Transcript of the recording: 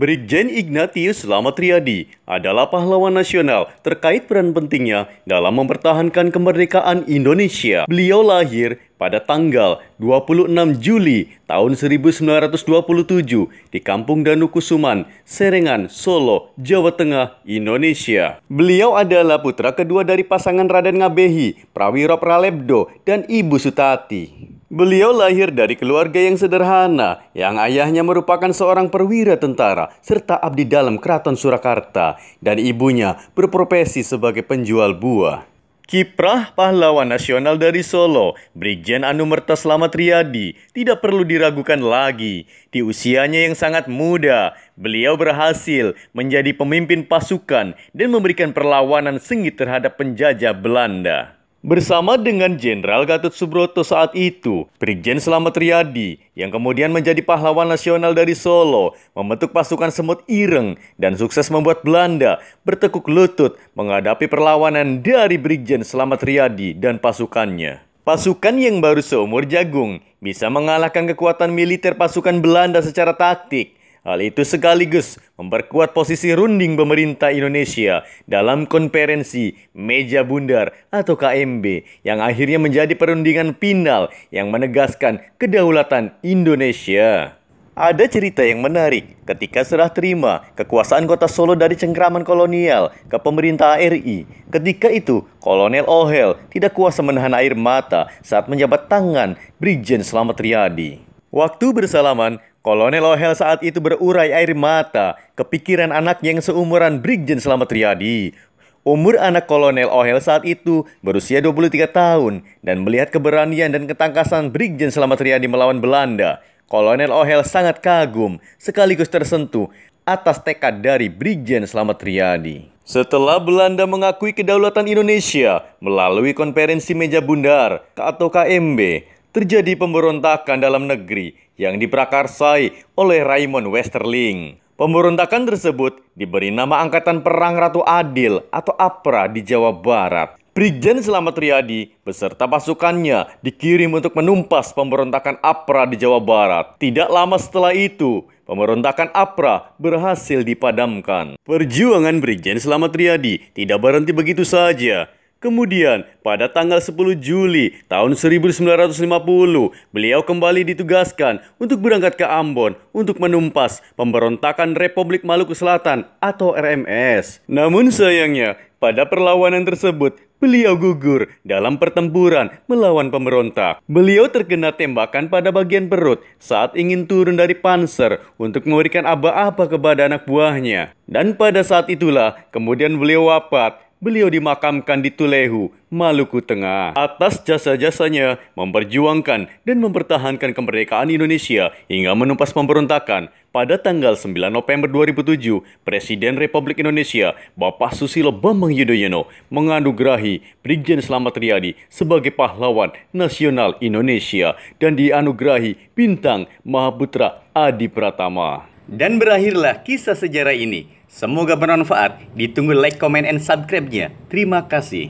Brigjen Ignatius Slamet Riyadi adalah pahlawan nasional terkait peran pentingnya dalam mempertahankan kemerdekaan Indonesia. Beliau lahir pada tanggal 26 Juli tahun 1927 di Kampung Danukusuman, Serengan, Solo, Jawa Tengah, Indonesia. Beliau adalah putra kedua dari pasangan Raden Ngabehi, Prawiro Pralebdo, dan Ibu Sutati. Beliau lahir dari keluarga yang sederhana, yang ayahnya merupakan seorang perwira tentara serta abdi dalam Keraton Surakarta, dan ibunya berprofesi sebagai penjual buah. Kiprah pahlawan nasional dari Solo, Brigjen Anumerta Slamet Riyadi, tidak perlu diragukan lagi. Di usianya yang sangat muda, beliau berhasil menjadi pemimpin pasukan dan memberikan perlawanan sengit terhadap penjajah Belanda. Bersama dengan Jenderal Gatot Subroto saat itu, Brigjen Slamet Riyadi yang kemudian menjadi pahlawan nasional dari Solo, membentuk pasukan semut ireng dan sukses membuat Belanda bertekuk lutut menghadapi perlawanan dari Brigjen Slamet Riyadi dan pasukannya. Pasukan yang baru seumur jagung bisa mengalahkan kekuatan militer pasukan Belanda secara taktik. Hal itu sekaligus memperkuat posisi runding pemerintah Indonesia dalam konferensi Meja Bundar atau KMB yang akhirnya menjadi perundingan final yang menegaskan kedaulatan Indonesia. Ada cerita yang menarik ketika serah terima kekuasaan kota Solo dari cengkraman kolonial ke pemerintah RI. Ketika itu, Kolonel Ohel tidak kuasa menahan air mata saat menjabat tangan Brigjen Slamet Riyadi. Waktu bersalaman, Kolonel Ohel saat itu berurai air mata kepikiran anaknya yang seumuran Brigjen Slamet Riyadi. Umur anak Kolonel Ohel saat itu berusia 23 tahun dan melihat keberanian dan ketangkasan Brigjen Slamet Riyadi melawan Belanda, Kolonel Ohel sangat kagum sekaligus tersentuh atas tekad dari Brigjen Slamet Riyadi. Setelah Belanda mengakui kedaulatan Indonesia melalui konferensi Meja Bundar atau KMB, terjadi pemberontakan dalam negeri yang diprakarsai oleh Raymond Westerling. Pemberontakan tersebut diberi nama Angkatan Perang Ratu Adil atau APRA di Jawa Barat. Brigjen Slamet Riyadi beserta pasukannya dikirim untuk menumpas pemberontakan APRA di Jawa Barat. Tidak lama setelah itu, pemberontakan APRA berhasil dipadamkan. Perjuangan Brigjen Slamet Riyadi tidak berhenti begitu saja. Kemudian, pada tanggal 10 Juli tahun 1950, beliau kembali ditugaskan untuk berangkat ke Ambon untuk menumpas pemberontakan Republik Maluku Selatan atau RMS. Namun sayangnya, pada perlawanan tersebut, beliau gugur dalam pertempuran melawan pemberontak. Beliau terkena tembakan pada bagian perut saat ingin turun dari panser untuk memberikan aba-aba kepada anak buahnya. Dan pada saat itulah, kemudian beliau wafat. Beliau dimakamkan di Tulehu, Maluku Tengah. Atas jasa-jasanya memperjuangkan dan mempertahankan kemerdekaan Indonesia hingga menumpas pemberontakan, pada tanggal 9 November 2007, Presiden Republik Indonesia Bapak Susilo Bambang Yudhoyono menganugerahi Brigjen Slamet Riyadi sebagai pahlawan nasional Indonesia dan dianugerahi bintang Mahaputra Adi Pratama. Dan berakhirlah kisah sejarah ini. Semoga bermanfaat. Ditunggu like, comment, and subscribe-nya. Terima kasih.